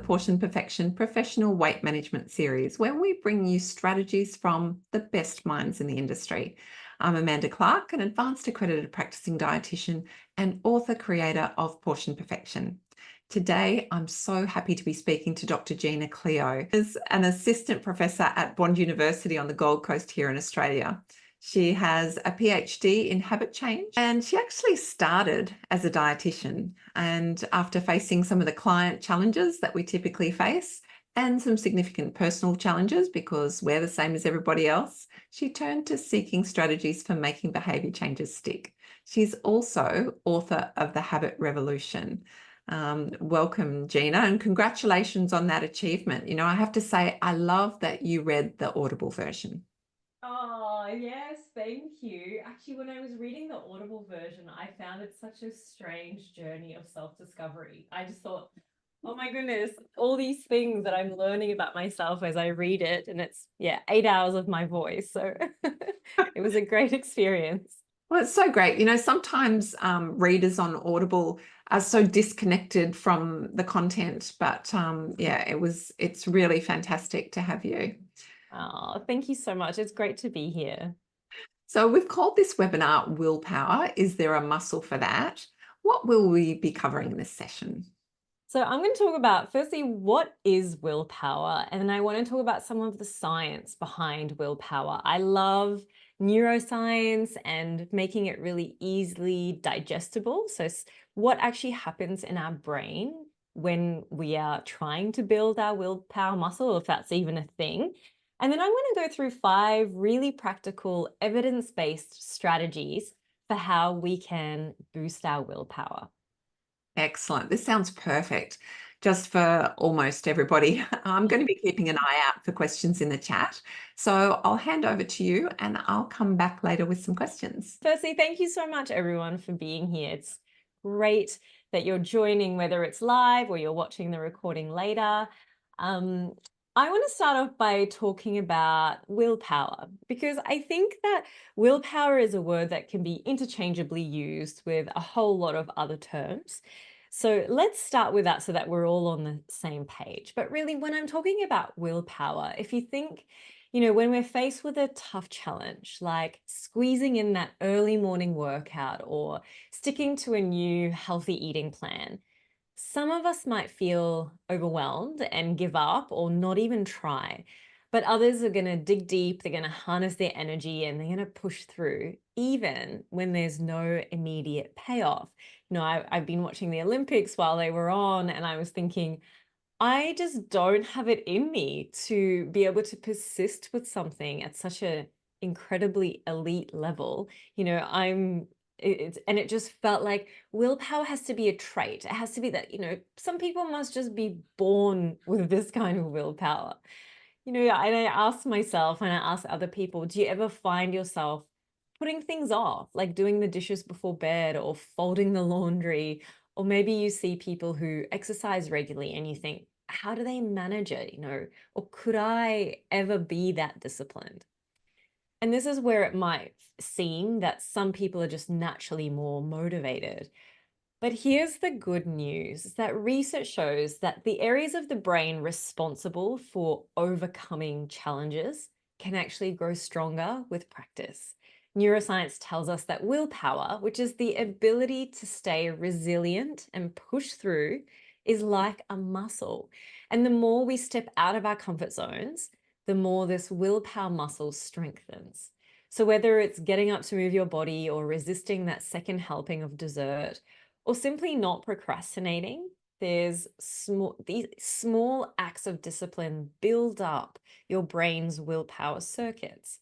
Portion Perfection Professional Weight Management series, where we bring you strategies from the best minds in the industry. I'm Amanda Clark, an advanced accredited practicing dietitian and author creator of Portion Perfection. Today, I'm so happy to be speaking to Dr. Gina Cleo, who's an assistant professor at Bond University on the Gold Coast here in Australia. She has a PhD in habit change, and she actually started as a dietitian. And after facing some of the client challenges that we typically face and some significant personal challenges because we're the same as everybody else, she turned to seeking strategies for making behavior changes stick. She's also author of The Habit Revolution. Welcome, Gina, and congratulations on that achievement. You know, I have to say, I love that you read the Audible version. Oh, yes, thank you. Actually, when I was reading the Audible version, I found it such a strange journey of self-discovery. I just thought, oh my goodness, all these things that I'm learning about myself as I read it. And it's, 8 hours of my voice. So it was a great experience. Well, it's so great. You know, sometimes readers on Audible are so disconnected from the content, but it's really fantastic to have you. Oh, thank you so much. It's great to be here. So we've called this webinar Willpower. Is there a muscle for that? What will we be covering in this session? So I'm going to talk about, firstly, what is willpower? And then I want to talk about some of the science behind willpower. I love neuroscience and making it really easily digestible. So what actually happens in our brain when we are trying to build our willpower muscle, if that's even a thing. And then I'm going to go through 5 really practical evidence-based strategies for how we can boost our willpower. Excellent. This sounds perfect. Just for almost everybody. I'm going to be keeping an eye out for questions in the chat. So I'll hand over to you and I'll come back later with some questions. Firstly, thank you so much, everyone, for being here. It's great that you're joining, whether it's live or you're watching the recording later. I want to start off by talking about willpower, because I think that willpower is a word that can be interchangeably used with a whole lot of other terms. So let's start with that so that we're all on the same page. But really, when I'm talking about willpower, if you think, when we're faced with a tough challenge, like squeezing in that early morning workout or sticking to a new healthy eating plan, some of us might feel overwhelmed and give up or not even try, but others are going to dig deep, they're going to harness their energy and they're going to push through, even when there's no immediate payoff. I've been watching the Olympics while they were on, and I was thinking, I just don't have it in me to be able to persist with something at such an incredibly elite level. And it just felt like willpower has to be a trait. It has to be that, some people must just be born with this kind of willpower. And I ask myself and I ask other people, do you ever find yourself putting things off, like doing the dishes before bed or folding the laundry? Or maybe you see people who exercise regularly and you think, how do they manage it? Or could I ever be that disciplined? And this is where it might seem that some people are just naturally more motivated. But here's the good news, is that research shows that the areas of the brain responsible for overcoming challenges can actually grow stronger with practice. Neuroscience tells us that willpower, which is the ability to stay resilient and push through, is like a muscle. And the more we step out of our comfort zones, the more this willpower muscle strengthens. So whether it's getting up to move your body or resisting that second helping of dessert, or simply not procrastinating, these small acts of discipline build up your brain's willpower circuits.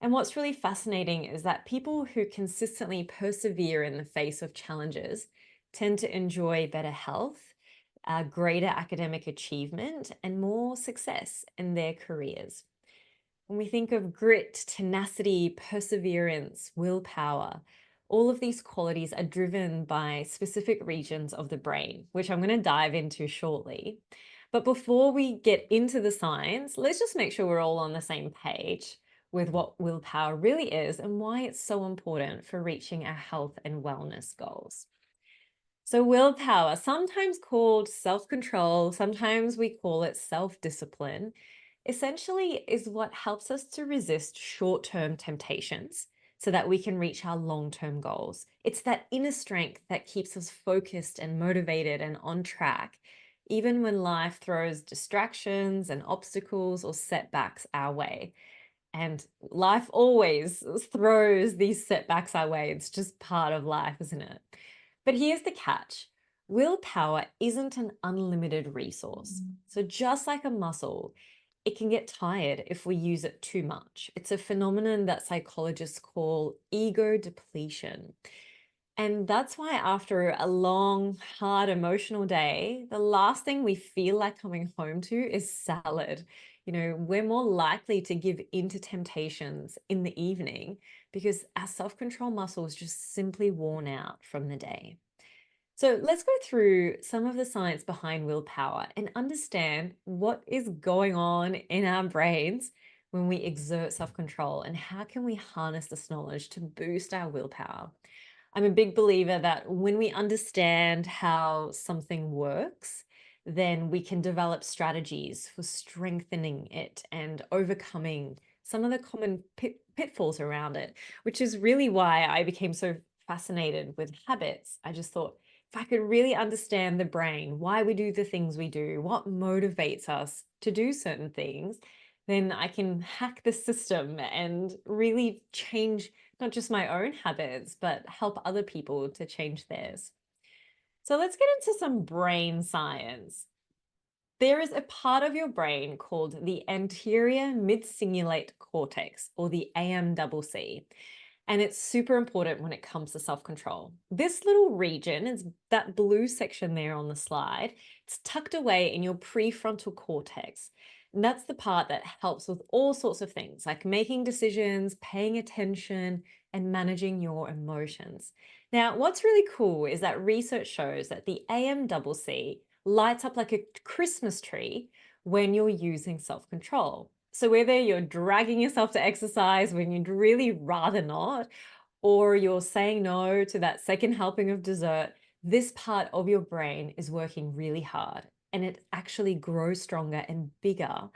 And what's really fascinating is that people who consistently persevere in the face of challenges tend to enjoy better health, greater academic achievement, and more success in their careers. When we think of grit, tenacity, perseverance, willpower, all of these qualities are driven by specific regions of the brain, which I'm going to dive into shortly. But before we get into the science, let's just make sure we're all on the same page with what willpower really is and why it's so important for reaching our health and wellness goals. So, willpower, sometimes called self control, sometimes we call it self discipline, essentially is what helps us to resist short term temptations so that we can reach our long term goals. It's that inner strength that keeps us focused and motivated and on track, even when life throws distractions and obstacles or setbacks our way. And life always throws these setbacks our way. It's just part of life, isn't it? But here's the catch: willpower isn't an unlimited resource. So, just like a muscle, it can get tired if we use it too much. It's a phenomenon that psychologists call ego depletion. And that's why, after a long, hard, emotional day, the last thing we feel like coming home to is salad. We're more likely to give into temptations in the evening because our self control muscle is just simply worn out from the day. So let's go through some of the science behind willpower and understand what is going on in our brains when we exert self control and how can we harness this knowledge to boost our willpower. I'm a big believer that when we understand how something works, then we can develop strategies for strengthening it and overcoming some of the common pitfalls around it, which is really why I became so fascinated with habits. I just thought, if I could really understand the brain, why we do the things we do, what motivates us to do certain things, then I can hack the system and really change not just my own habits, but help other people to change theirs. So let's get into some brain science. There is a part of your brain called the anterior mid-cingulate cortex, or the AMCC, and it's super important when it comes to self-control. This little region is that blue section there on the slide. It's tucked away in your prefrontal cortex. And that's the part that helps with all sorts of things like making decisions, paying attention, and managing your emotions. Now, what's really cool is that research shows that the AMCC lights up like a Christmas tree when you're using self control. So, whether you're dragging yourself to exercise when you'd really rather not, or you're saying no to that second helping of dessert, this part of your brain is working really hard and it actually grows stronger and bigger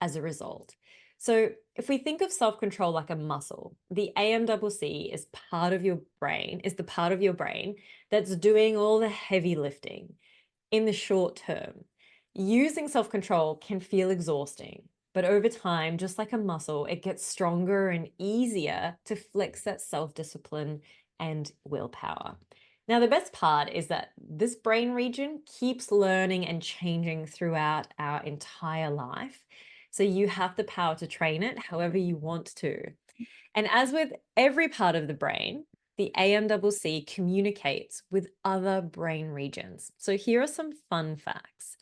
as a result. So, if we think of self control like a muscle, the AMCC is the part of your brain that's doing all the heavy lifting in the short term. Using self control can feel exhausting, but over time, just like a muscle, it gets stronger and easier to flex that self discipline and willpower. Now, the best part is that this brain region keeps learning and changing throughout our entire life. So you have the power to train it however you want to. And as with every part of the brain, the AMCC communicates with other brain regions. So here are some fun facts.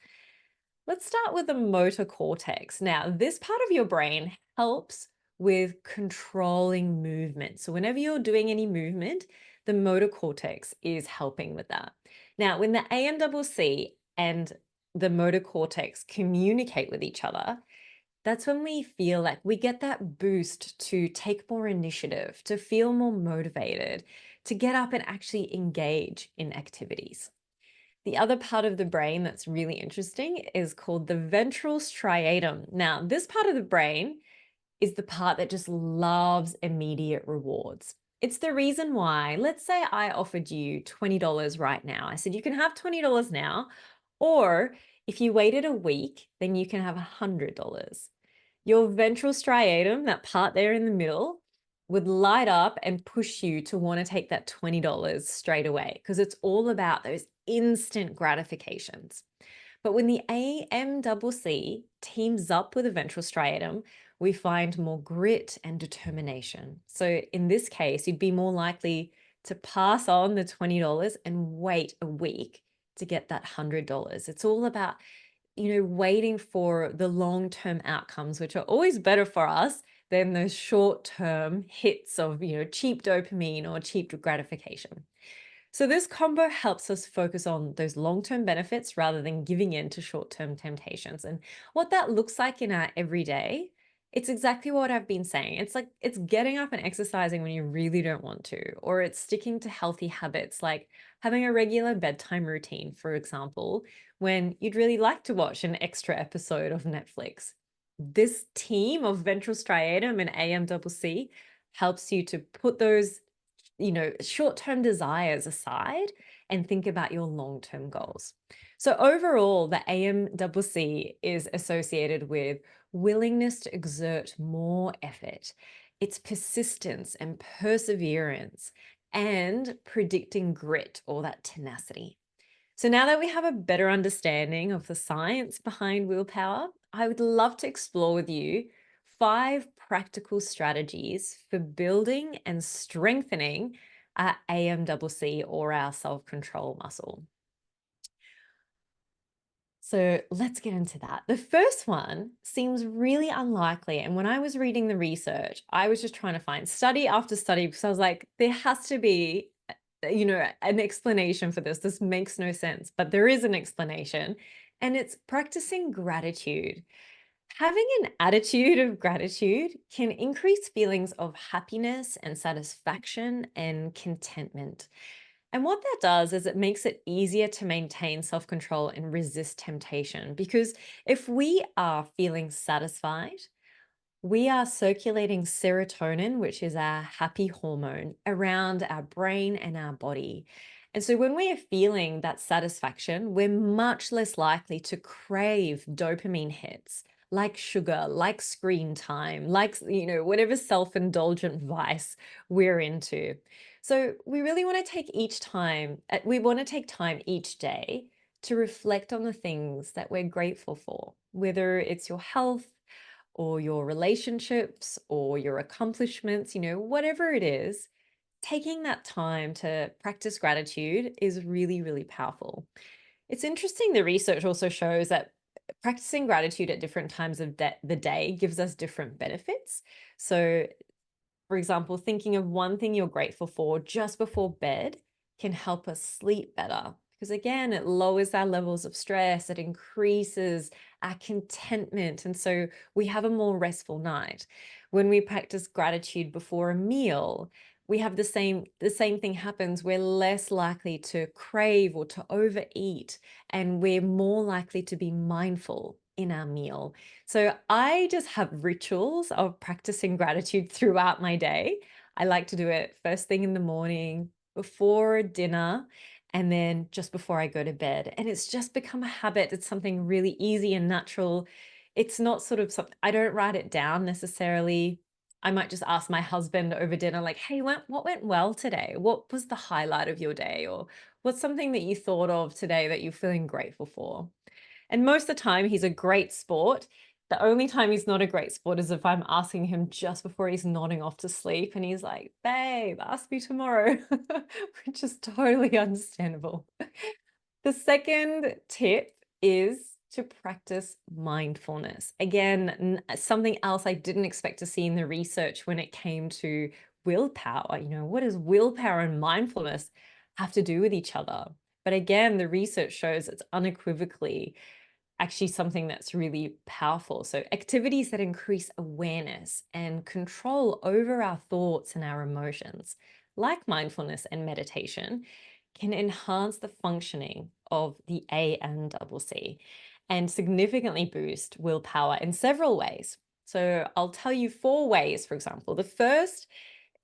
Let's start with the motor cortex. Now, this part of your brain helps with controlling movement. So whenever you're doing any movement, the motor cortex is helping with that. Now, when the AMCC and the motor cortex communicate with each other, that's when we feel like we get that boost to take more initiative, to feel more motivated, to get up and actually engage in activities. The other part of the brain that's really interesting is called the ventral striatum. Now, this part of the brain is the part that just loves immediate rewards. It's the reason why, let's say I offered you $20 right now. I said, you can have $20 now, or if you waited a week, then you can have $100. Your ventral striatum, that part there in the middle, would light up and push you to want to take that $20 straight away because it's all about those instant gratifications. But when the AMCC teams up with the ventral striatum, we find more grit and determination. So in this case, you'd be more likely to pass on the $20 and wait a week to get that $100. It's all about waiting for the long-term outcomes, which are always better for us than those short-term hits of, cheap dopamine or cheap gratification. So this combo helps us focus on those long-term benefits rather than giving in to short-term temptations. And what that looks like in our everyday It's exactly what I've been saying. It's like it's getting up and exercising when you really don't want to, or it's sticking to healthy habits like having a regular bedtime routine, for example, when you'd really like to watch an extra episode of Netflix. This team of ventral striatum and AMCC helps you to put those, short-term desires aside and think about your long-term goals. So overall, the AMCC is associated with willingness to exert more effort, it's persistence and perseverance, and predicting grit or that tenacity. So now that we have a better understanding of the science behind willpower, I would love to explore with you 5 practical strategies for building and strengthening our AMCC or our self-control muscle. So let's get into that. The first one seems really unlikely. And when I was reading the research, I was just trying to find study after study because I was like, there has to be, an explanation for this. This makes no sense, but there is an explanation. And it's practicing gratitude. Having an attitude of gratitude can increase feelings of happiness and satisfaction and contentment. And what that does is it makes it easier to maintain self control and resist temptation. Because if we are feeling satisfied, we are circulating serotonin, which is our happy hormone, around our brain and our body. And so when we are feeling that satisfaction, we're much less likely to crave dopamine hits like sugar, like screen time, like, whatever self indulgent vice we're into. So we really want to take we want to take time each day to reflect on the things that we're grateful for, whether it's your health, or your relationships or your accomplishments, whatever it is, taking that time to practice gratitude is really, really powerful. It's interesting, the research also shows that practicing gratitude at different times of the day gives us different benefits. So, for example, thinking of one thing you're grateful for just before bed can help us sleep better. Because again, it lowers our levels of stress, it increases our contentment. And so we have a more restful night. When we practice gratitude before a meal, we have the same thing happens. We're less likely to crave or to overeat, and we're more likely to be mindful in our meal. So I just have rituals of practicing gratitude throughout my day. I like to do it first thing in the morning, before dinner, and then just before I go to bed. And it's just become a habit. It's something really easy and natural. It's not sort of something, I don't write it down necessarily. I might just ask my husband over dinner, like, hey, what went well today? What was the highlight of your day? Or what's something that you thought of today that you're feeling grateful for? And most of the time, he's a great sport. The only time he's not a great sport is if I'm asking him just before he's nodding off to sleep. And he's like, babe, ask me tomorrow, which is totally understandable. The second tip is to practice mindfulness. Again, something else I didn't expect to see in the research when it came to willpower. What does willpower and mindfulness have to do with each other? But again, the research shows it's unequivocally actually something that's really powerful. So, activities that increase awareness and control over our thoughts and our emotions, like mindfulness and meditation, can enhance the functioning of the AMCC and significantly boost willpower in several ways. So, I'll tell you 4 ways, for example. The first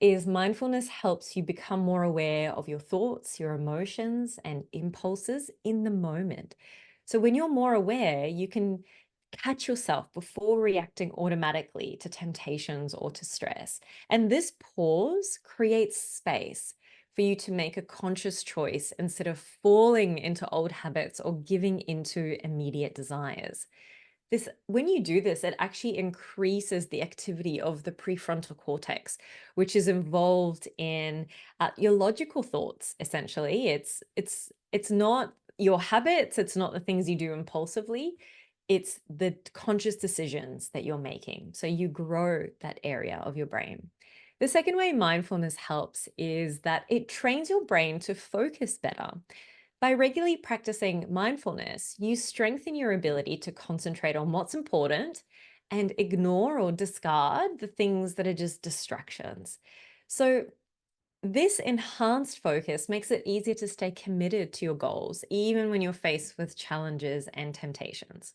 is mindfulness helps you become more aware of your thoughts, your emotions, and impulses in the moment. So when you're more aware, you can catch yourself before reacting automatically to temptations or to stress. And this pause creates space for you to make a conscious choice instead of falling into old habits or giving into immediate desires. When you do this, it actually increases the activity of the prefrontal cortex, which is involved in your logical thoughts. Essentially, it's not your habits, it's not the things you do impulsively, it's the conscious decisions that you're making. So you grow that area of your brain. The second way mindfulness helps is that it trains your brain to focus better. By regularly practicing mindfulness, you strengthen your ability to concentrate on what's important and ignore or discard the things that are just distractions. So, this enhanced focus makes it easier to stay committed to your goals, even when you're faced with challenges and temptations.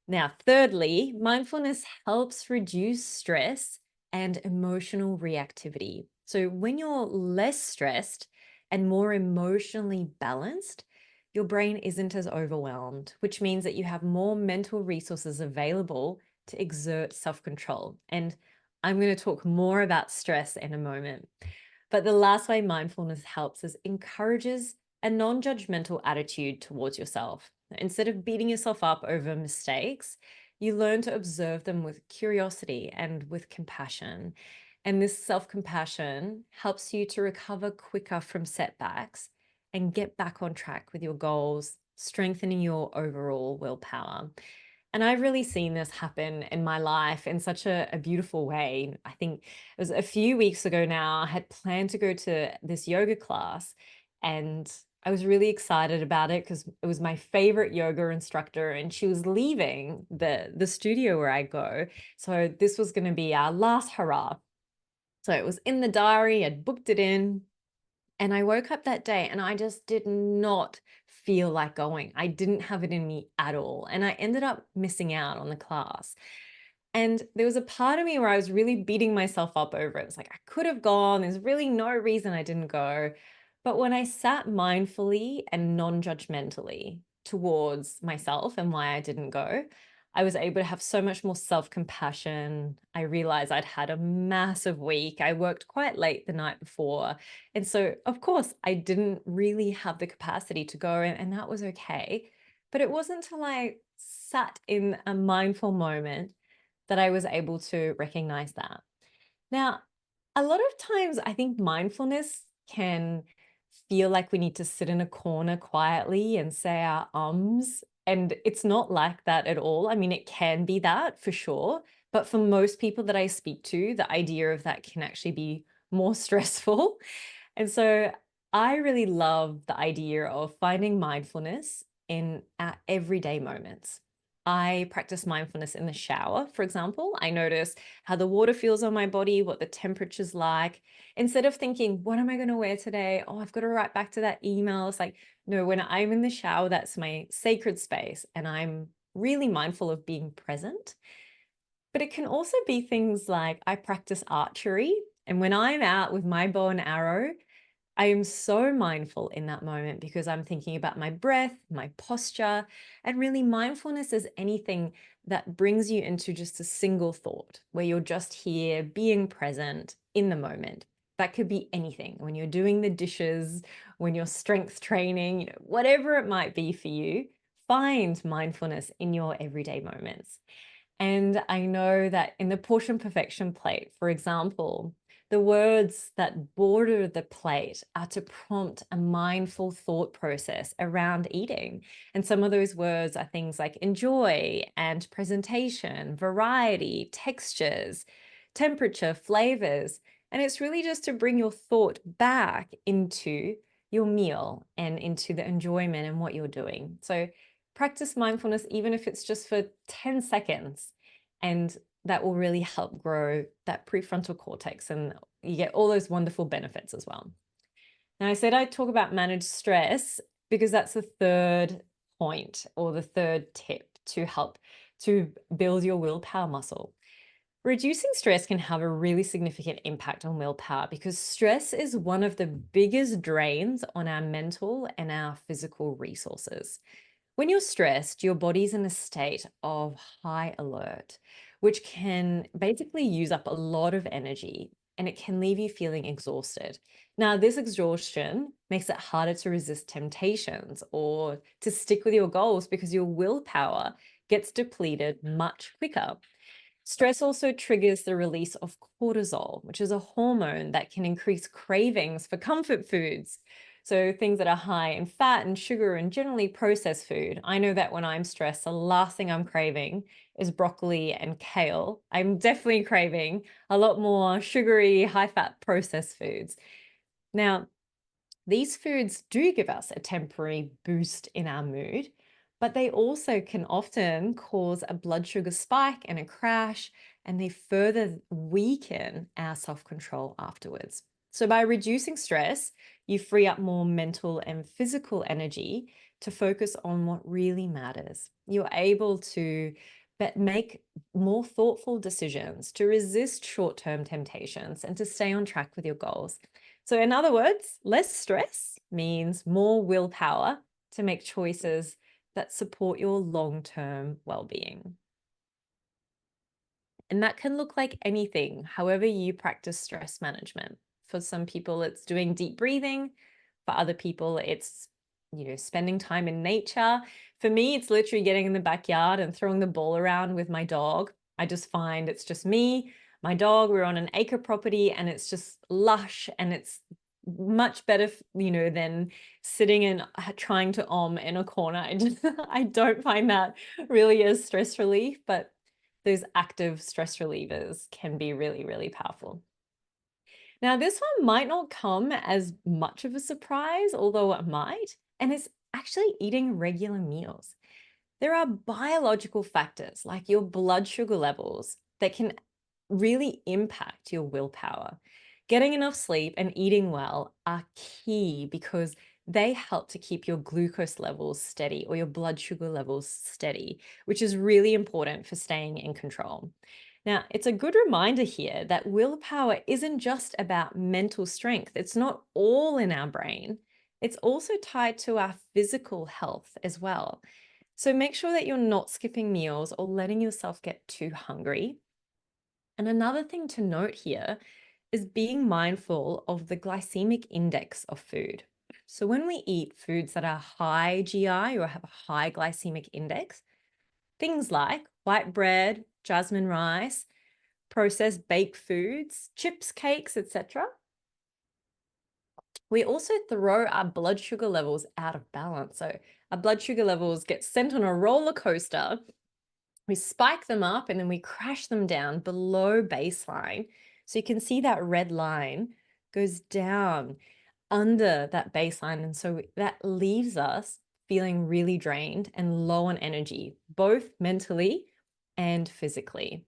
Now, thirdly, mindfulness helps reduce stress and emotional reactivity. So, when you're less stressed and more emotionally balanced, your brain isn't as overwhelmed, which means that you have more mental resources available to exert self control. And I'm going to talk more about stress in a moment. But the last way mindfulness helps is encourages a non judgmental attitude towards yourself. Instead of beating yourself up over mistakes, you learn to observe them with curiosity and with compassion. And this self compassion helps you to recover quicker from setbacks and get back on track with your goals, strengthening your overall willpower. And I've really seen this happen in my life in such a beautiful way. I think it was a few weeks ago now, I had planned to go to this yoga class, and I was really excited about it because it was my favorite yoga instructor and she was leaving the studio where I go. So this was going to be our last hurrah. So it was in the diary, I'd booked it in, and I woke up that day and I just did not feel like going. I didn't have it in me at all. And I ended up missing out on the class. And there was a part of me where I was really beating myself up over it. It was like, I could have gone. There's really no reason I didn't go. But when I sat mindfully and non judgmentally towards myself and why I didn't go, I was able to have so much more self compassion. I realized I'd had a massive week. I worked quite late the night before. And so, of course, I didn't really have the capacity to go, and that was okay. But it wasn't until I sat in a mindful moment that I was able to recognize that. Now, a lot of times I think mindfulness can feel like we need to sit in a corner quietly and say our ums. And it's not like that at all. I mean, it can be that for sure. But for most people that I speak to, the idea of that can actually be more stressful. And so I really love the idea of finding mindfulness in our everyday moments. I practice mindfulness in the shower, for example. I notice how the water feels on my body, what the temperature's like. Instead of thinking, what am I going to wear today? Oh, I've got to write back to that email. It's like, no, when I'm in the shower, that's my sacred space. And I'm really mindful of being present. But it can also be things like I practice archery. And when I'm out with my bow and arrow, I am so mindful in that moment because I'm thinking about my breath, my posture, and really mindfulness is anything that brings you into just a single thought where you're just here being present in the moment. That could be anything when you're doing the dishes, when you're strength training, whatever it might be for you, find mindfulness in your everyday moments. And I know that in the portion perfection plate, for example, the words that border the plate are to prompt a mindful thought process around eating. And some of those words are things like enjoy and presentation, variety, textures, temperature, flavors. And it's really just to bring your thought back into your meal and into the enjoyment and what you're doing. So practice mindfulness, even if it's just for 10 seconds. And that will really help grow that prefrontal cortex and you get all those wonderful benefits as well. Now, I said I'd talk about managed stress because that's the third point or the third tip to help to build your willpower muscle. Reducing stress can have a really significant impact on willpower because stress is one of the biggest drains on our mental and our physical resources. When you're stressed, your body's in a state of high alert, which can basically use up a lot of energy and it can leave you feeling exhausted. Now, this exhaustion makes it harder to resist temptations or to stick with your goals because your willpower gets depleted much quicker. Stress also triggers the release of cortisol, which is a hormone that can increase cravings for comfort foods. So, things that are high in fat and sugar and generally processed food. I know that when I'm stressed, the last thing I'm craving is broccoli and kale. I'm definitely craving a lot more sugary, high fat processed foods. Now, these foods do give us a temporary boost in our mood, but they also can often cause a blood sugar spike and a crash, and they further weaken our self-control afterwards. So by reducing stress, you free up more mental and physical energy to focus on what really matters. You're able to make more thoughtful decisions, to resist short-term temptations, and to stay on track with your goals. So in other words, less stress means more willpower to make choices that support your long-term well-being. And that can look like anything, however you practice stress management. For some people, it's doing deep breathing. For other people, it's spending time in nature. For me, it's literally getting in the backyard and throwing the ball around with my dog. I just find it's just me, my dog. We're on an acre property and it's just lush and it's much better, than sitting and trying to in a corner. I don't find that really as stress relief, but those active stress relievers can be really, really powerful. Now, this one might not come as much of a surprise, although it might, and it's actually eating regular meals. There are biological factors like your blood sugar levels that can really impact your willpower. Getting enough sleep and eating well are key because they help to keep your glucose levels steady or your blood sugar levels steady, which is really important for staying in control. Now, it's a good reminder here that willpower isn't just about mental strength. It's not all in our brain. It's also tied to our physical health as well. So make sure that you're not skipping meals or letting yourself get too hungry. And another thing to note here is being mindful of the glycemic index of food. So when we eat foods that are high GI or have a high glycemic index, things like white bread, jasmine rice, processed baked foods, chips, cakes, etc., we also throw our blood sugar levels out of balance. So our blood sugar levels get sent on a roller coaster. We spike them up and then we crash them down below baseline. So you can see that red line goes down under that baseline. And so that leaves us feeling really drained and low on energy, both mentally and physically.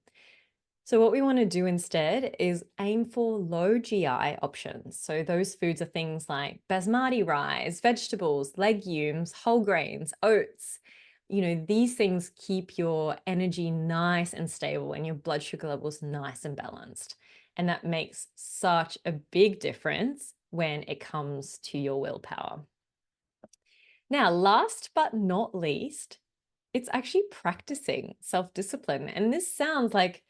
So what we want to do instead is aim for low GI options. So those foods are things like basmati rice, vegetables, legumes, whole grains, oats. These things keep your energy nice and stable and your blood sugar levels nice and balanced. And that makes such a big difference when it comes to your willpower. Now, last but not least, it's actually practicing self-discipline. And this sounds like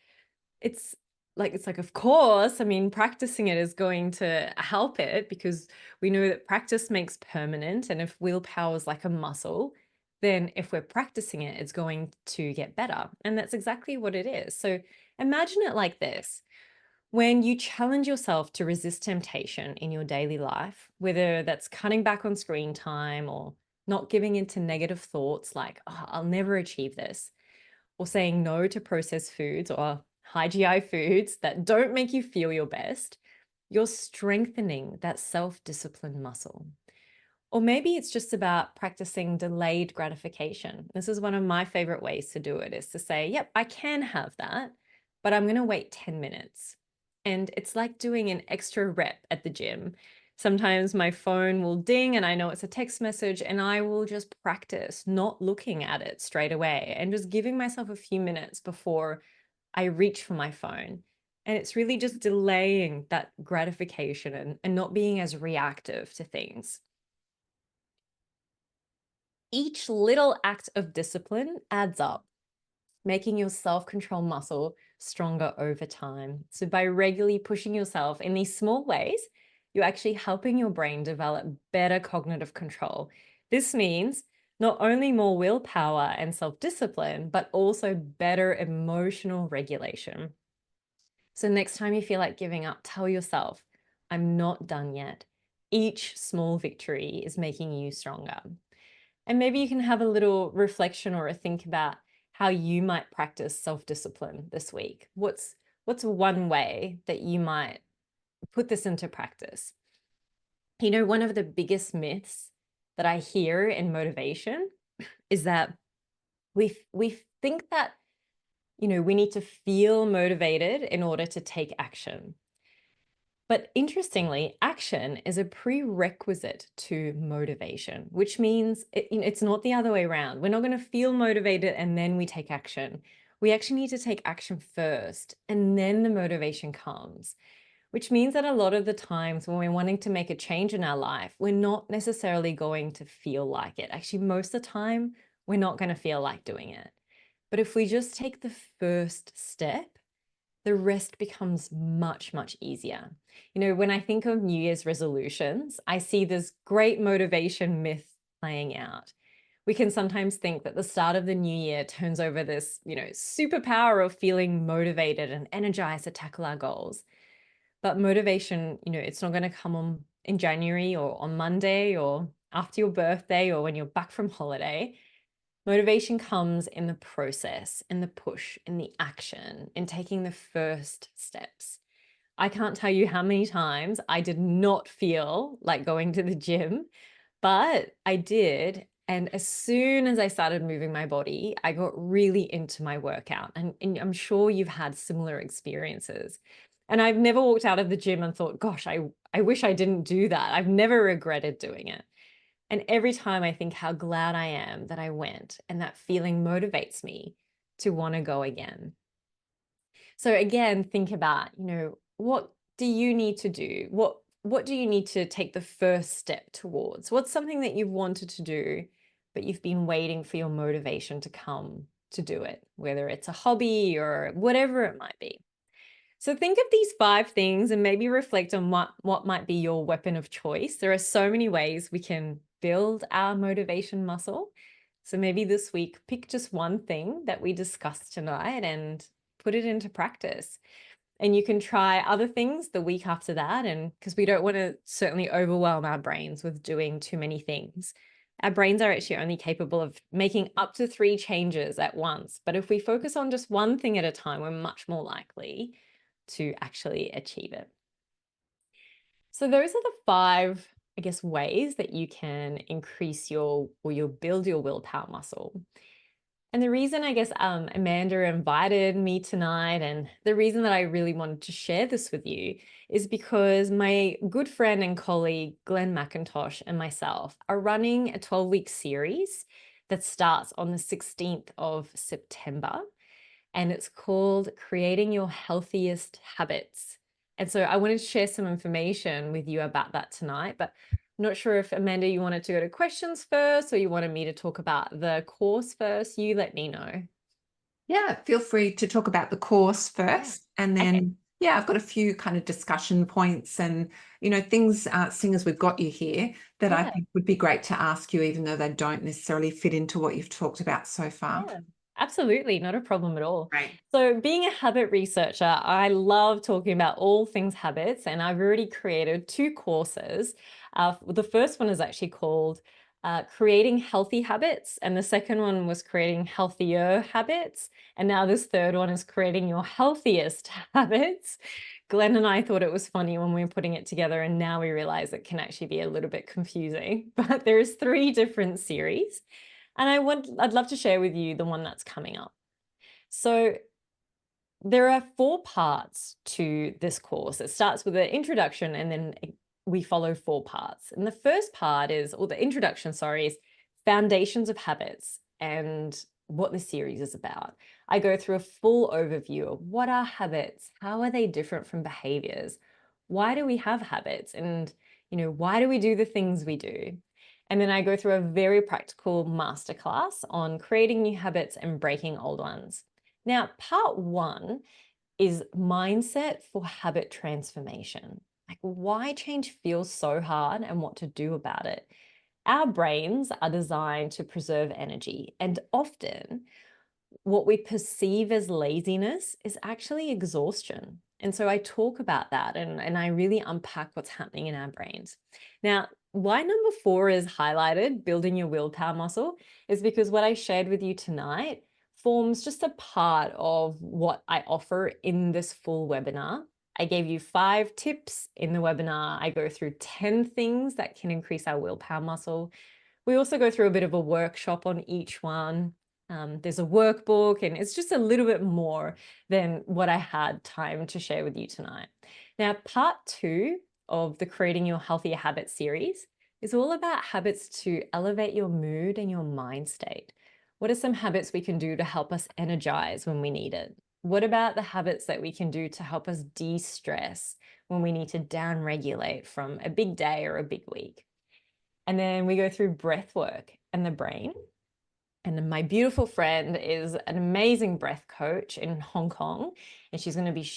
it's of course, I mean, practicing it is going to help it because we know that practice makes permanent. And if willpower is like a muscle, then if we're practicing it, it's going to get better. And that's exactly what it is. So imagine it like this. When you challenge yourself to resist temptation in your daily life, whether that's cutting back on screen time or not giving into negative thoughts like, oh, I'll never achieve this, or saying no to processed foods or high GI foods that don't make you feel your best, you're strengthening that self-discipline muscle. Or maybe it's just about practicing delayed gratification. This is one of my favorite ways to do it, is to say, yep, I can have that, but I'm going to wait 10 minutes. And it's like doing an extra rep at the gym. Sometimes my phone will ding and I know it's a text message and I will just practice not looking at it straight away and just giving myself a few minutes before I reach for my phone. And it's really just delaying that gratification and not being as reactive to things. Each little act of discipline adds up, making your self-control muscle stronger over time. So by regularly pushing yourself in these small ways, you're actually helping your brain develop better cognitive control. This means not only more willpower and self-discipline, but also better emotional regulation. So next time you feel like giving up, tell yourself, I'm not done yet. Each small victory is making you stronger. And maybe you can have a little reflection or a think about how you might practice self-discipline this week. What's one way that you might put this into practice? One of the biggest myths that I hear in motivation is that we think that, we need to feel motivated in order to take action. But interestingly, action is a prerequisite to motivation, which means it's not the other way around. We're not going to feel motivated and then we take action. We actually need to take action first, and then the motivation comes, which means that a lot of the times when we're wanting to make a change in our life, we're not necessarily going to feel like it. Actually, most of the time, we're not going to feel like doing it. But if we just take the first step, the rest becomes much, much easier. When I think of New Year's resolutions, I see this great motivation myth playing out. We can sometimes think that the start of the new year turns over this, superpower of feeling motivated and energized to tackle our goals. But motivation, it's not going to come on in January or on Monday or after your birthday or when you're back from holiday. Motivation comes in the process, in the push, in the action, in taking the first steps. I can't tell you how many times I did not feel like going to the gym, but I did. And as soon as I started moving my body, I got really into my workout. And I'm sure you've had similar experiences. And I've never walked out of the gym and thought, gosh, I wish I didn't do that. I've never regretted doing it. And every time I think how glad I am that I went, and that feeling motivates me to want to go again. So again, think about, what do you need to do? What do you need to take the first step towards? What's something that you've wanted to do, but you've been waiting for your motivation to come to do it, whether it's a hobby or whatever it might be. So think of these 5 things and maybe reflect on what might be your weapon of choice. There are so many ways we can build our motivation muscle. So maybe this week, pick just one thing that we discussed tonight and put it into practice. And you can try other things the week after that. And because we don't want to certainly overwhelm our brains with doing too many things. Our brains are actually only capable of making up to 3 changes at once. But if we focus on just one thing at a time, we're much more likely to actually achieve it. So those are the 5, I guess, ways that you can increase you'll build your willpower muscle. And the reason I guess Amanda invited me tonight, and the reason that I really wanted to share this with you, is because my good friend and colleague Glenn McIntosh and myself are running a 12-week series that starts on the 16th of September. And it's called Creating Your Healthiest Habits. And so I wanted to share some information with you about that tonight, but I'm not sure if, Amanda, you wanted to go to questions first or you wanted me to talk about the course first. You let me know. Yeah, feel free to talk about the course first, and Okay. then I've got a few kind of discussion points and things, seeing as we've got you here, that I Yeah. think would be great to ask you, even though they don't necessarily fit into what you've talked about so far. Yeah, absolutely. Not a problem at all. Great. So, being a habit researcher, I love talking about all things habits, and I've already created 2 courses. The first one is actually called Creating Healthy Habits, and the second one was Creating Healthier Habits. And now, this third one is Creating Your Healthiest Habits. Glenn and I thought it was funny when we were putting it together, and now we realize it can actually be a little bit confusing. But there's 3 different series. And I'd love to share with you the one that's coming up. So there are 4 parts to this course. It starts with an introduction and then we follow 4 parts. And the first part is, or the introduction, sorry, is foundations of habits and what the series is about. I go through a full overview of what are habits, how are they different from behaviors, why do we have habits, and why do we do the things we do? And then I go through a very practical masterclass on creating new habits and breaking old ones. Now, part 1 is mindset for habit transformation. Like why change feels so hard and what to do about it. Our brains are designed to preserve energy, and often what we perceive as laziness is actually exhaustion. And so I talk about that and I really unpack what's happening in our brains. Now, why number 4 is highlighted, building your willpower muscle, is because what I shared with you tonight forms just a part of what I offer in this full webinar. I gave you 5 tips in the webinar. I go through 10 things that can increase our willpower muscle. We also go through a bit of a workshop on each one. There's a workbook, and it's just a little bit more than what I had time to share with you tonight. Now, part 2 of the Creating Your Healthier Habits series is all about habits to elevate your mood and your mind state. What are some habits we can do to help us energize when we need it? What about the habits that we can do to help us de-stress when we need to down-regulate from a big day or a big week? And then we go through breath work and the brain. And then my beautiful friend is an amazing breath coach in Hong Kong, and she's going to be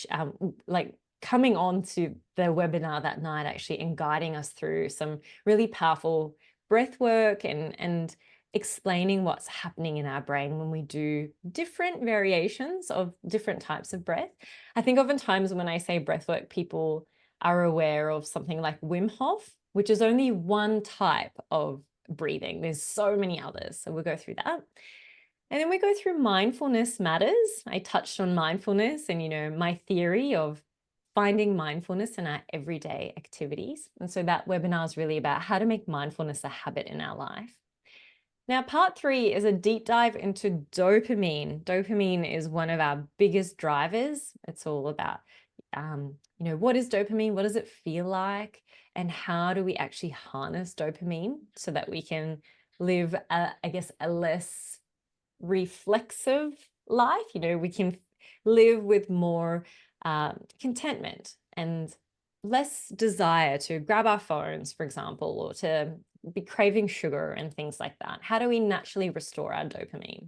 like coming on to the webinar that night actually and guiding us through some really powerful breath work and explaining what's happening in our brain when we do different variations of different types of breath. I think oftentimes when I say breath work, people are aware of something like Wim Hof, which is only one type of breathing. There's so many others. So we'll go through that. And then we go through mindfulness matters. I touched on mindfulness and, my theory of finding mindfulness in our everyday activities. And so that webinar is really about how to make mindfulness a habit in our life. Now, part 3 is a deep dive into dopamine. Dopamine is one of our biggest drivers. It's all about, what is dopamine? What does it feel like? And how do we actually harness dopamine so that we can live, a less reflexive life? We can live with more contentment and less desire to grab our phones, for example, or to be craving sugar and things like that. How do we naturally restore our dopamine?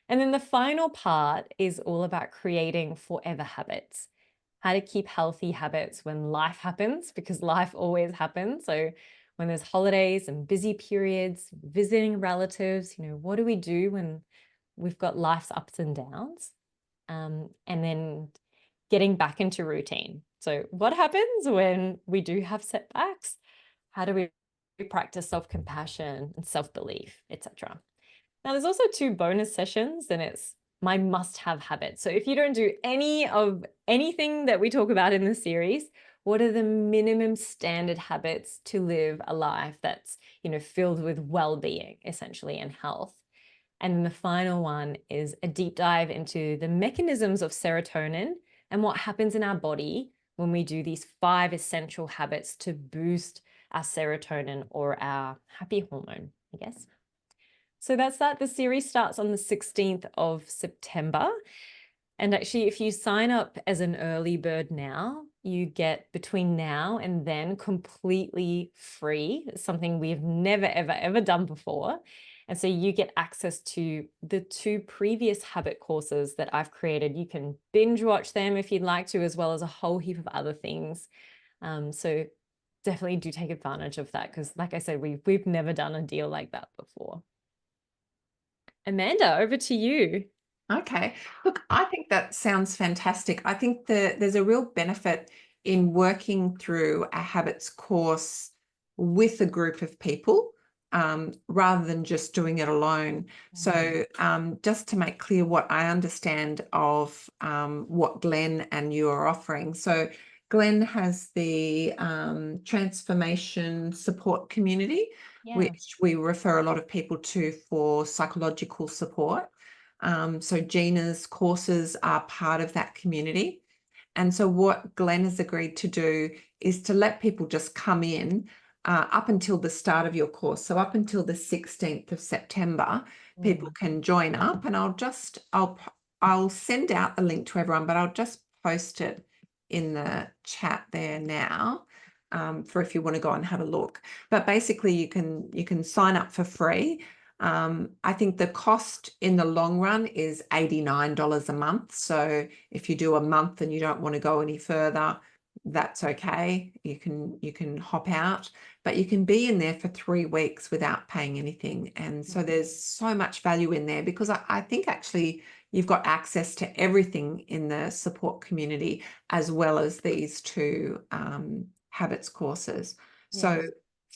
And then the final part is all about creating forever habits. How to keep healthy habits when life happens, because life always happens. So when there's holidays and busy periods, visiting relatives, what do we do when we've got life's ups and downs? And then getting back into routine. So what happens when we do have setbacks? How do we practice self-compassion and self-belief, etc.? Now, there's also 2 bonus sessions, and it's my must-have habits. So if you don't do any of anything that we talk about in this series, what are the minimum standard habits to live a life that's, filled with well-being, essentially, and health? And then the final one is a deep dive into the mechanisms of serotonin and what happens in our body when we do these 5 essential habits to boost our serotonin, or our happy hormone, I guess. So that's that. The series starts on the 16th of September. And actually, if you sign up as an early bird now, you get between now and then completely free. It's something we've never, ever, ever done before. And so you get access to the 2 previous habit courses that I've created. You can binge watch them if you'd like to, as well as a whole heap of other things. So definitely do take advantage of that, because like I said, we've never done a deal like that before. Amanda, over to you. Okay. Look, I think that sounds fantastic. I think that there's a real benefit in working through a habits course with a group of people, rather than just doing it alone. So just to make clear what I understand of what Glenn and you are offering. So Glenn has the transformation support community, which we refer a lot of people to for psychological support. So Gina's courses are part of that community. And so what Glenn has agreed to do is to let people just come in up until the start of your course. So up until the 16th of September, people can join up, and I'll send out the link to everyone, but I'll just post it in the chat there now, for if you want to go and have a look. But basically you can sign up for free. I think the cost in the long run is $89 a month. So if you do a month and you don't want to go any further, that's okay. You can hop out, but you can be in there for 3 weeks without paying anything. And so there's so much value in there, because I think actually you've got access to everything in the support community, as well as these 2 habits courses. So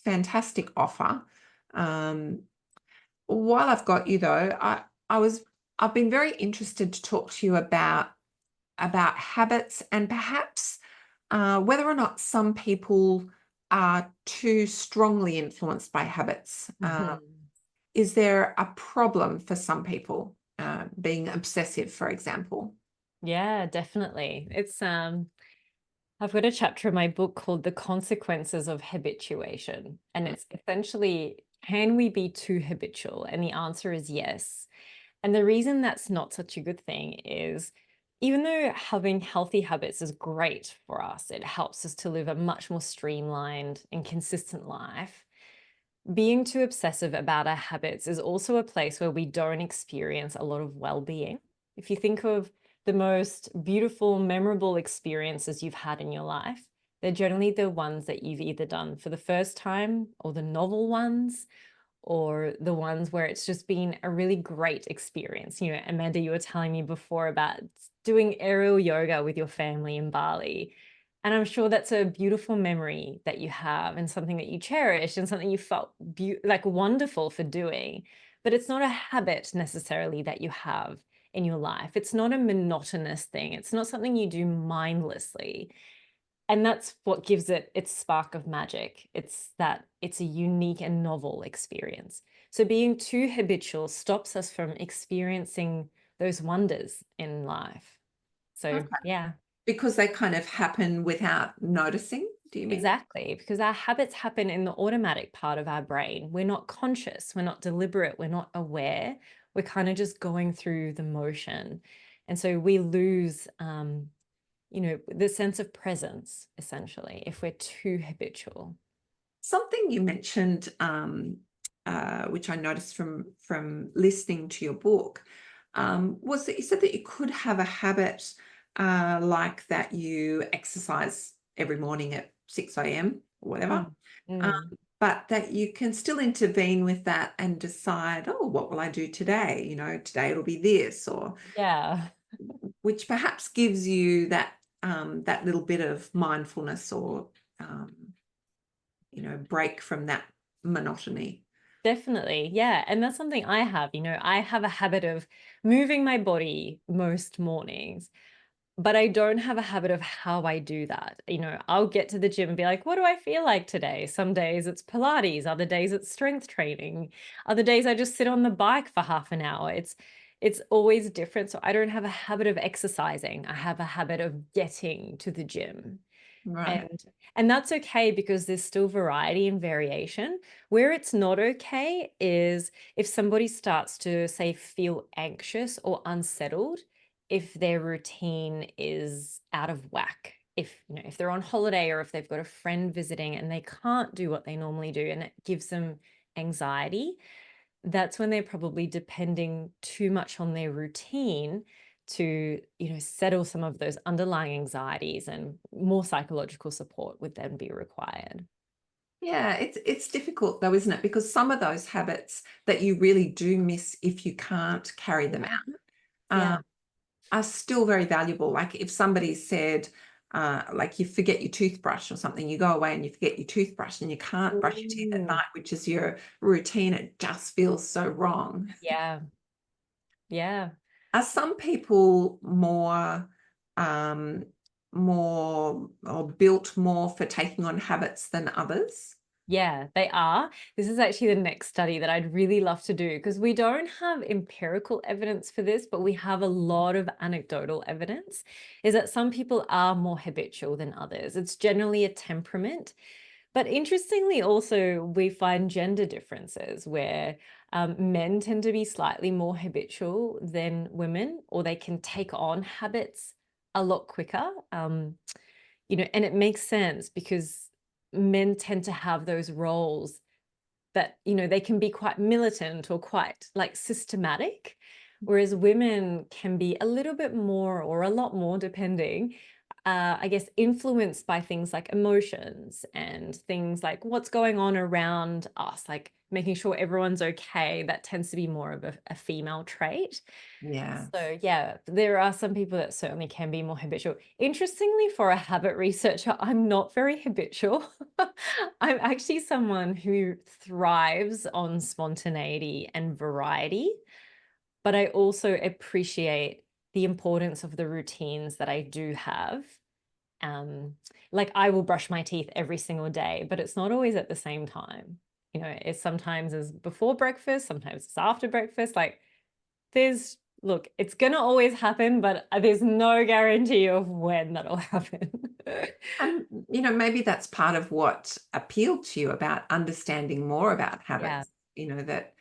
fantastic offer. While I've got you though, I've been very interested to talk to you about habits, and perhaps whether or not some people are too strongly influenced by habits. Is there a problem for some people, being obsessive, for example? Yeah, definitely. I've got a chapter in my book called The Consequences of Habituation. And Mm. it's essentially, can we be too habitual? And the answer is yes. And the reason that's not such a good thing is even though having healthy habits is great for us, it helps us to live a much more streamlined and consistent life. Being too obsessive about our habits is also a place where we don't experience a lot of well-being. If you think of the most beautiful, memorable experiences you've had in your life, they're generally the ones that you've either done for the first time or the novel ones or the ones where it's just been a really great experience. You know, Amanda, you were telling me before about doing aerial yoga with your family in Bali. And I'm sure that's a beautiful memory that you have and something that you cherish and something you felt like wonderful for doing. But it's not a habit necessarily that you have in your life. It's not a monotonous thing. It's not something you do mindlessly. And that's what gives it its spark of magic. It's that it's a unique and novel experience. So being too habitual stops us from experiencing those wonders in life. So Okay. yeah, Because they kind of happen without noticing, do you mean? exactly. Because our habits happen in the automatic part of our brain. We're not conscious, we're not deliberate, we're not aware. We're kind of just going through the motion. And so we lose the sense of presence, essentially, if we're too habitual. Something you mentioned, which I noticed from listening to your book, was that you said that you could have a habit like that you exercise every morning at 6 a.m. or whatever, Mm, um, mm. but that you can still intervene with that and decide, oh, what will I do today? You know, today it'll be this, or Yeah, which perhaps gives you that that little bit of mindfulness or um, break from that monotony. definitely. Yeah. And that's something I have. I have a habit of moving my body most mornings, but I don't have a habit of how I do that. I'll get to the gym and be like, what do I feel like today? Some days it's Pilates, other days it's strength training, other days I just sit on the bike for half an hour. It's always different. So I don't have a habit of exercising. I have a habit of getting to the gym. Right. And that's okay because there's still variety and variation. Where it's not okay is if somebody starts to, say, feel anxious or unsettled, if their routine is out of whack. If they're on holiday or if they've got a friend visiting and they can't do what they normally do and it gives them anxiety, that's when they're probably depending too much on their routine to settle some of those underlying anxieties, and more psychological support would then be required. Yeah, it's difficult though, isn't it? Because some of those habits that you really do miss if you can't carry them Yeah, out yeah. are still very valuable. Like if somebody said, like you forget your toothbrush or something, you go away and you forget your toothbrush and you can't brush your teeth at Ooh, night, which is your routine, it just feels so wrong. yeah, yeah. Are some people um, more or built more for taking on habits than others? Yeah, they are. This is actually the next study that I'd really love to do because we don't have empirical evidence for this, but we have a lot of anecdotal evidence, is that some people are more habitual than others. It's generally a temperament. But interestingly, also, we find gender differences where men tend to be slightly more habitual than women, or they can take on habits a lot quicker. And it makes sense because men tend to have those roles that, they can be quite militant or quite like systematic, whereas women can be a little bit more or a lot more, depending, I guess, influenced by things like emotions and things like what's going on around us, like making sure everyone's okay. That tends to be more of a female trait. Yeah. So yeah, there are some people that certainly can be more habitual. Interestingly, for a habit researcher, I'm not very habitual. I'm actually someone who thrives on spontaneity and variety, but I also appreciate the importance of the routines that I do have. Um, like I will brush my teeth every single day, but it's not always at the same time. It's sometimes is before breakfast, sometimes it's after breakfast. Like look, it's gonna always happen, but there's no guarantee of when that'll happen. And, maybe that's part of what appealed to you about understanding more about Yeah. habits, that,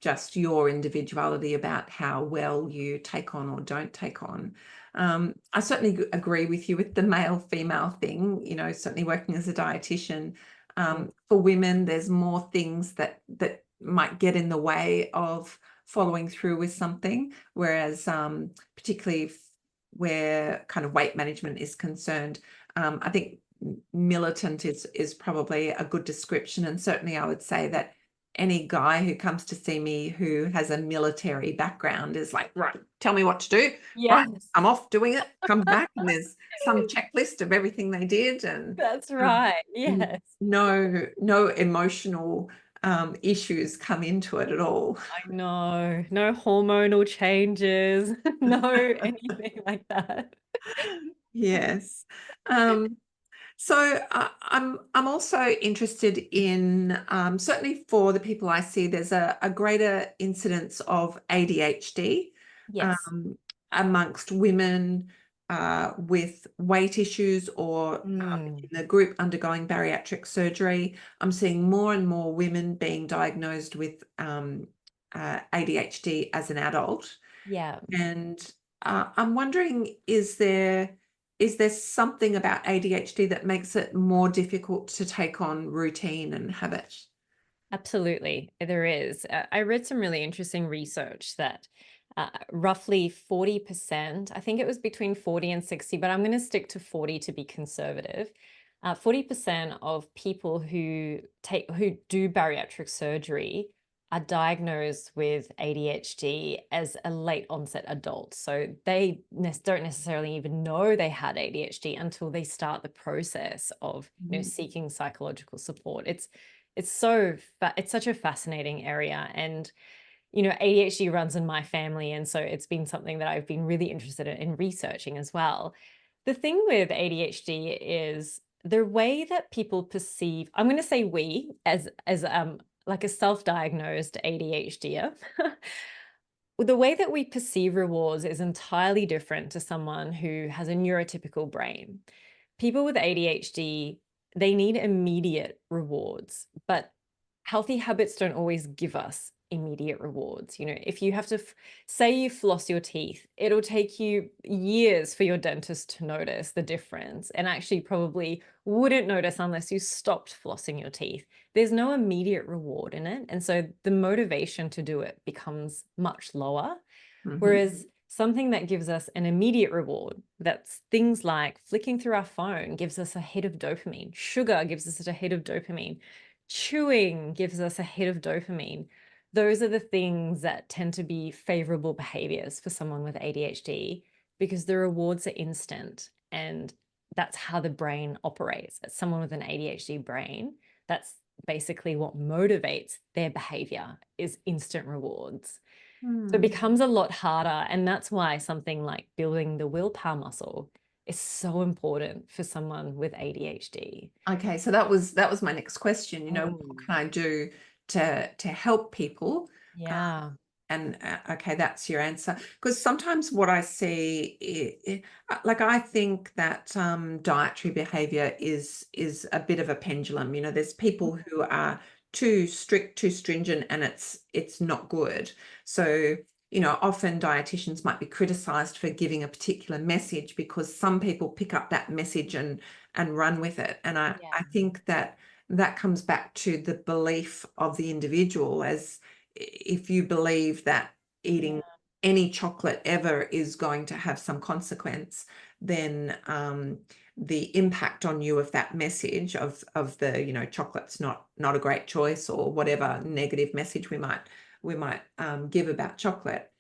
just your individuality about how well you take on or don't take on. I certainly agree with you with the male female thing, certainly working as a dietitian. Mm. For women, there's more things that might get in the way of following through with something, whereas particularly where kind of weight management is concerned, I think militant is probably a good description. And certainly I would say that any guy who comes to see me who has a military background is like, right, tell me what to do. Right, Yes. I'm off doing it. Come back and there's some checklist of everything they did. And That's right. n- Yes. no emotional issues come into it at all. I know. No hormonal changes, no anything like that. Yes. Um, So I'm also interested in certainly for the people I see, there's a greater incidence of ADHD Yes. um, amongst women with weight issues or Mm. in the group undergoing bariatric surgery. I'm seeing more and more women being diagnosed with ADHD as an adult. Yeah. And I'm wondering, is there something about ADHD that makes it more difficult to take on routine and habit? Absolutely, there is. I read some really interesting research that roughly 40%, I think it was between 40 and 60, but I'm going to stick to 40 to be conservative. 40% of people who do bariatric surgery are diagnosed with ADHD as a late onset adult. So they don't necessarily even know they had ADHD until they start the process of Mhm. seeking psychological support. It's such a fascinating area. And ADHD runs in my family, and so it's been something that I've been really interested in researching as well. The thing with ADHD is the way that people perceive, I'm going to say we as like a self-diagnosed ADHDer, the way that we perceive rewards is entirely different to someone who has a neurotypical brain. People with ADHD, they need immediate rewards, but healthy habits don't always give us immediate rewards. If you have to say you floss your teeth, it'll take you years for your dentist to notice the difference, and actually probably wouldn't notice unless you stopped flossing your teeth. There's no immediate reward in it. And so the motivation to do it becomes much lower. Mhm. Whereas something that gives us an immediate reward, that's things like flicking through our phone gives us a hit of dopamine. Sugar gives us a hit of dopamine. Chewing gives us a hit of dopamine. Those are the things that tend to be favorable behaviors for someone with ADHD because the rewards are instant. And that's how the brain operates. As someone with an ADHD brain, that's basically what motivates their behavior is instant rewards. So it Hmm. becomes a lot harder. And that's why something like building the willpower muscle is so important for someone with ADHD. Okay, so that was my next question. What Mm. can I do to help people? Yeah. And okay, that's your answer. Because sometimes what I see, like I think that dietary behavior is a bit of a pendulum. There's people who are too strict, too stringent, and it's not good. So often dietitians might be criticized for giving a particular message because some people pick up that message and run with it. And Yeah. I think that comes back to the belief of the individual. As if you believe that Yeah. eating any chocolate ever is going to have some consequence, then the impact on you of that message of the chocolate's not a great choice, or whatever negative message we might give about chocolate.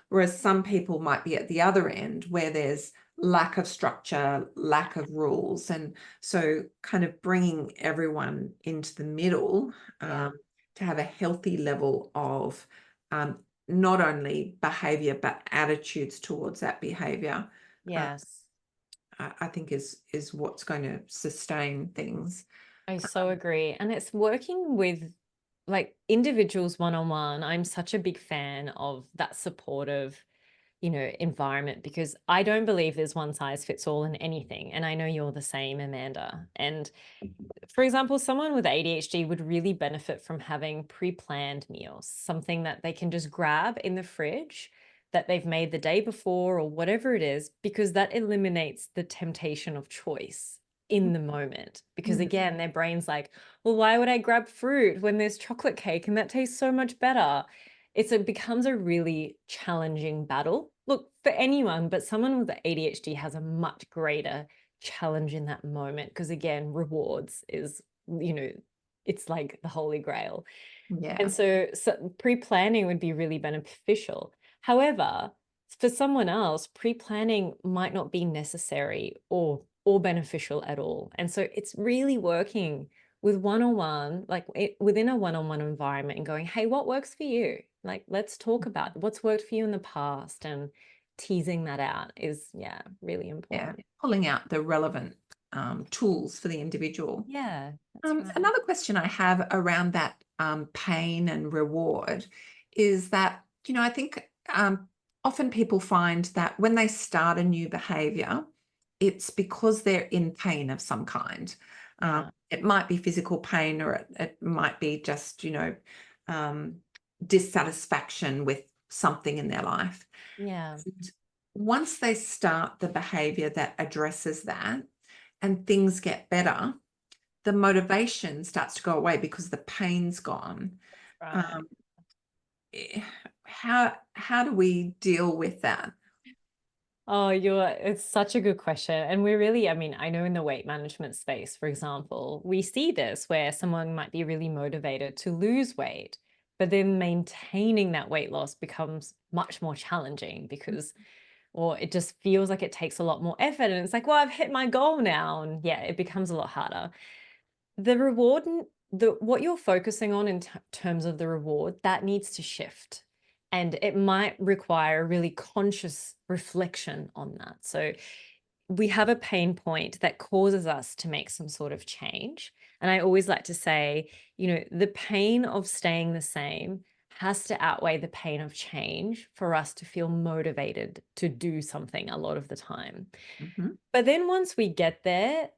Whereas some people might be at the other end where there's lack of structure, lack of rules, and so kind of bringing everyone into the middle Yeah. to have a healthy level of not only behavior but attitudes towards that behavior, uh, Yes. I think is what's going to sustain things. I so agree. And it's working with like individuals one on one. I'm such a big fan of that supportive, environment, because I don't believe there's one size fits all in anything. And I know you're the same, Amanda. And for example, someone with ADHD would really benefit from having pre-planned meals, something that they can just grab in the fridge that they've made the day before or whatever it is, because that eliminates the temptation of choice in the moment. Because Mm, again, their brain's like, well, why would I grab fruit when there's chocolate cake and that tastes so much better? It becomes a really challenging battle. Look, for anyone, but someone with ADHD has a much greater challenge in that moment, because again, rewards is, you know it's like the holy grail. And yeah, so pre-planning would be really beneficial. However, for someone else, pre-planning might not be necessary or beneficial at all. And so it's really working with one-on-one, like within a one-on-one environment, and going, hey, what works for you? Like, let's talk about what's worked for you in the past, and teasing that out is, yeah, really yeah. important. Pulling out the relevant tools for the individual. Yeah, that's right. Another question I have around that pain and reward is that, I think often people find that when they start a new behavior, it's because they're in pain of some kind. Yeah. It might be physical pain, or it might be just, um, dissatisfaction with something in their life. Yeah. And once they start the behavior that addresses that and things get better, the motivation starts to go away because the pain's gone. Right. Um, eh, how do we deal with that? Oh, it's such a good question. And I mean, I know in the weight management space, for example, we see this where someone might be really motivated to lose weight, but then maintaining that weight loss becomes much more challenging, because, or it just feels like it takes a lot more effort. And it's like, well, I've hit my goal now. And yeah, it becomes a lot harder. The reward, what you're focusing on in terms of the reward, that needs to shift. And it might require a really conscious reflection on that. So we have a pain point that causes us to make some sort of change. And I always like to say, the pain of staying the same has to outweigh the pain of change for us to feel motivated to do something a lot of the time. Mhm. But then once we get there,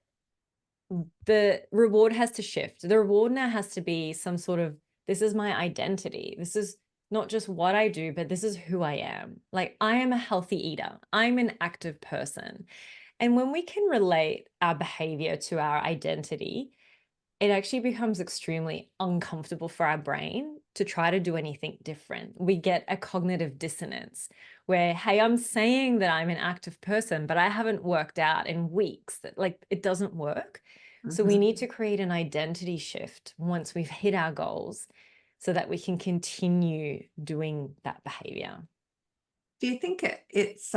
the reward has to shift. The reward now has to be some sort of, this is my identity. This is not just what I do, but this is who I am. Like, I am a healthy eater. I'm an active person. And when we can relate our behavior to our identity, it actually becomes extremely uncomfortable for our brain to try to do anything different. We get a cognitive dissonance where, hey, I'm saying that I'm an active person, but I haven't worked out in weeks. That, like, it doesn't work. So we Mhm. need to create an identity shift once we've hit our goals, so that we can continue doing that behavior. Do you think it's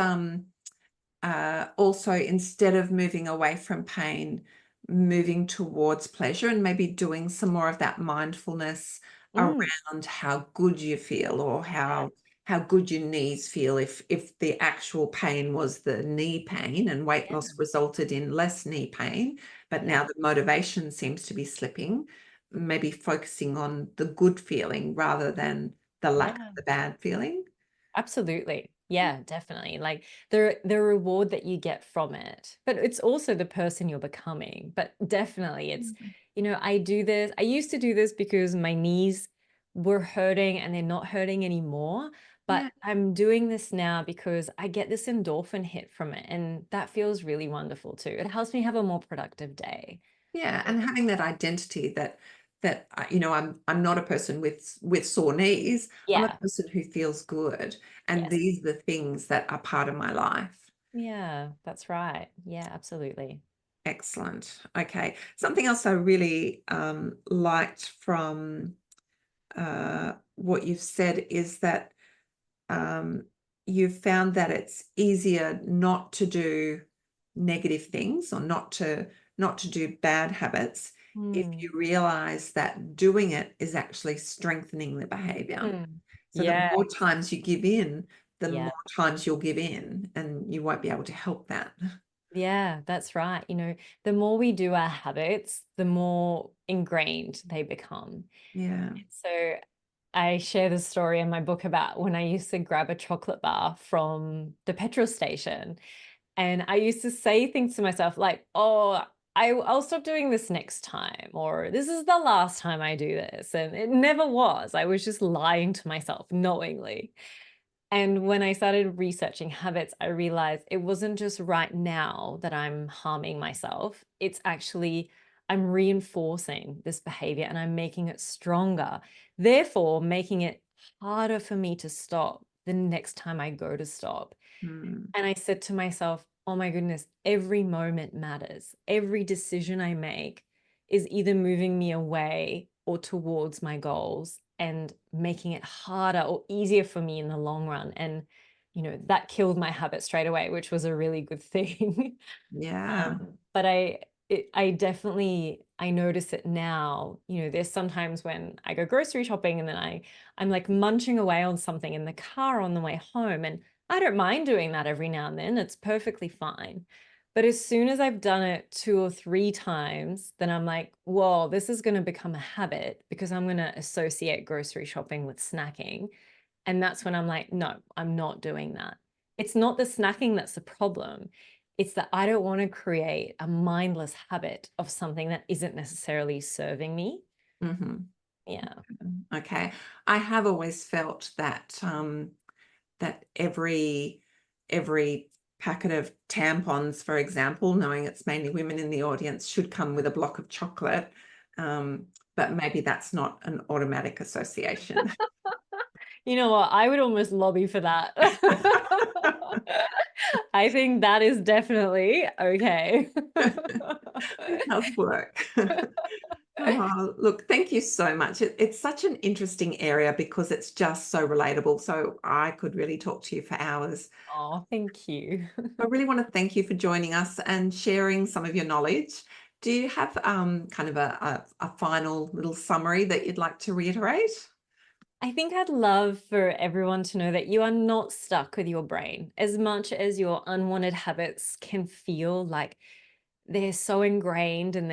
also, instead of moving away from pain, moving towards pleasure and maybe doing some more of that mindfulness Mm, around how good you feel, or yeah, how good your knees feel, if the actual pain was the knee pain and weight yeah, loss resulted in less knee pain, but yeah, now the motivation seems to be slipping, maybe focusing on the good feeling rather than the lack of yeah. the bad feeling. Absolutely. Yeah, definitely. Like the reward that you get from it. But it's also the person you're becoming. But definitely it's, Mhm. I do this. I used to do this because my knees were hurting and they're not hurting anymore. But Yeah. I'm doing this now because I get this endorphin hit from it. And that feels really wonderful too. It helps me have a more productive day. Yeah, and having that identity that I'm not a person with sore knees. I'm a Yeah. person who feels good, and Yes. these are the things that are part of my life. Yeah, that's right. Yeah, absolutely. Excellent. Okay. Something else I really liked from what you've said is that um, you've found that it's easier not to do negative things, or not to do bad habits, if Hmm. you realize that doing it is actually strengthening the behavior. Hmm. So the Yeah. more times you give in, the Yeah. more times you'll give in, and you won't be able to help that. Yeah, that's right. The more we do our habits, the more ingrained they become. Yeah. So I share the story in my book about when I used to grab a chocolate bar from the petrol station. And I used to say things to myself like, oh, I'll stop doing this next time, or this is the last time I do this. And it never was. I was just lying to myself knowingly. And when I started researching habits, I realized it wasn't just right now that I'm harming myself. It's actually, I'm reinforcing this behavior and I'm making it stronger, therefore, making it harder for me to stop the next time I go to stop. Mm. And I said to myself, oh my goodness, every moment matters. Every decision I make is either moving me away or towards my goals and making it harder or easier for me in the long run. And, that killed my habit straight away, which was a really good thing. Yeah. But I definitely, I notice it now. There's sometimes when I go grocery shopping and then I'm like munching away on something in the car on the way home, and I don't mind doing that every now and then. It's perfectly fine. But as soon as I've done it 2 or 3 times, then I'm like, whoa, this is going to become a habit because I'm going to associate grocery shopping with snacking. And that's when I'm like, no, I'm not doing that. It's not the snacking that's the problem. It's that I don't want to create a mindless habit of something that isn't necessarily serving me. Mm-hmm. Yeah. Okay. I have always felt that that every packet of tampons, for example, knowing it's mainly women in the audience, should come with a block of chocolate. But maybe that's not an automatic association. You know what? I would almost lobby for that. I think that is definitely okay. It does work. Oh, look, thank you so much. It's such an interesting area because it's just so relatable. So I could really talk to you for hours. Oh, thank you. I really want to thank you for joining us and sharing some of your knowledge. Do you have kind of a final little summary that you'd like to reiterate? I think I'd love for everyone to know that you are not stuck with your brain. As much as your unwanted habits can feel like they're so ingrained and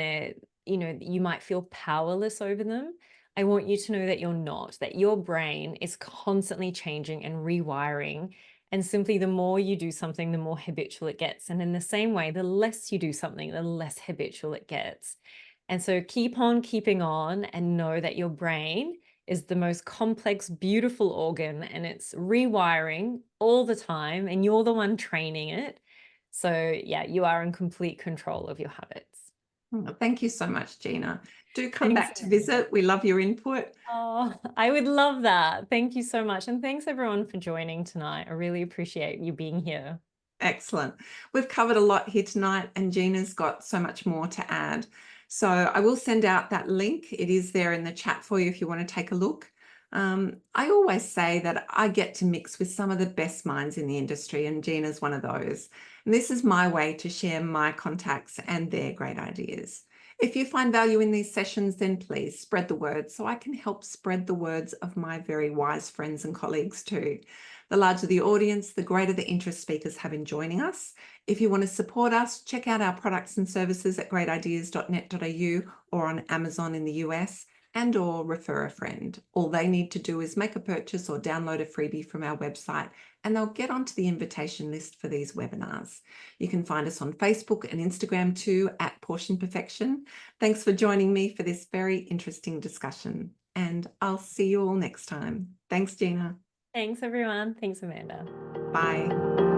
you might feel powerless over them. I want you to know that you're not, that your brain is constantly changing and rewiring. And simply the more you do something, the more habitual it gets. And in the same way, the less you do something, the less habitual it gets. And so keep on keeping on and know that your brain is the most complex, beautiful organ and it's rewiring all the time. And you're the one training it. So yeah, you are in complete control of your habits. Oh, thank you so much, Gina. Do come Thanks, back to Amanda. visit. We love your input. Oh, I would love that. Thank you so much. And thanks everyone for joining tonight. I really appreciate you being here. Excellent. We've covered a lot here tonight, and Gina's got so much more to add. So I will send out that link. It is there in the chat for you if you want to take a look. I always say that I get to mix with some of the best minds in the industry, and Gina's one of those. And this is my way to share my contacts and their great ideas. If you find value in these sessions, then please spread the word so I can help spread the words of my very wise friends and colleagues too. The larger the audience, the greater the interest speakers have in joining us. If you want to support us, check out our products and services at greatideas.net.au or on Amazon in the US, and or refer a friend. All they need to do is make a purchase or download a freebie from our website and they'll get onto the invitation list for these webinars. You can find us on Facebook and Instagram too at Portion Perfection. Thanks for joining me for this very interesting discussion, and I'll see you all next time. Thanks, Gina. Thanks everyone. Thanks, Amanda. Bye.